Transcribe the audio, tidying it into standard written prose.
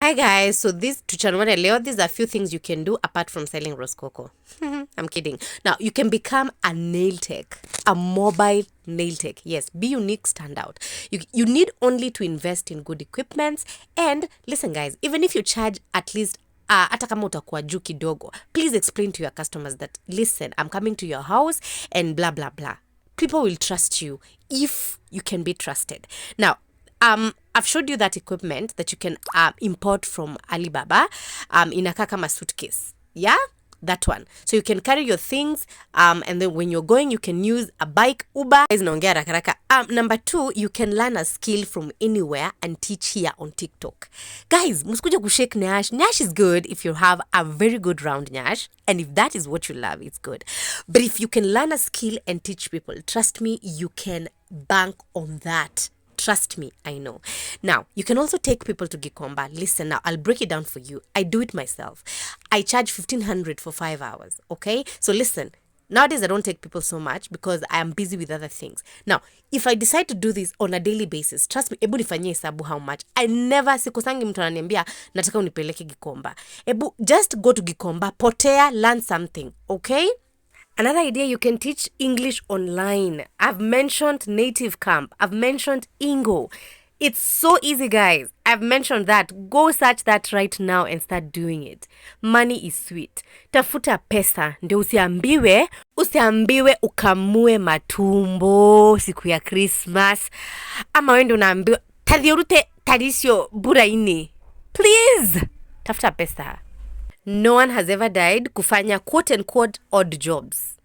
Hi guys, so this tuchanwane leo, these are a few things you can do apart from selling rose coco. I'm kidding. Now, you can become a nail tech, a mobile nail tech. Yes, be unique, stand out. You need only to invest in good equipments. And listen guys, even if you charge at least hata kama utakuwa juu kidogo, please explain to your customers that, listen, I'm coming to your house and blah, blah, blah. People will trust you if you can be trusted. Now, I've showed you that equipment that you can import from Alibaba. Inakaa kama suitcase. Yeah? That one. So you can carry your things, and then when you're going, you can use a bike, Uber. Naongea haraka haraka. Number 2, you can learn a skill from anywhere and teach here on TikTok. Guys, msikuja kushake nyash. Nyash is good if you have a very good round nyash, and if that is what you love, it's good. But if you can learn a skill and teach people, trust me, you can bank on that. Trust me, I know. Now, you can also take people to Gikomba. Listen, now, I'll break it down for you. I do it myself. I charge 1,500 for 5 hours, okay? So listen, nowadays I don't take people so much because I am busy with other things. Now, if I decide to do this on a daily basis, trust me, ebu nifanyie hesabu how much. I never, sikosangi mtu ananiambia, nataka unipeleke Gikomba. Ebu, just go to Gikomba, potea, learn something, okay? Another idea, you can teach English online. I've mentioned Native Camp. I've mentioned Ingo. It's so easy, guys. I've mentioned that. Go search that right now and start doing it. Money is sweet. Tafuta pesa. Ndio usiambiwe ukamue matumbo siku ya Christmas. Ama wende unaambiwa tadhiorute tadisio buraini. Please. Tafuta pesa. No one has ever died kufanya quote-unquote odd jobs.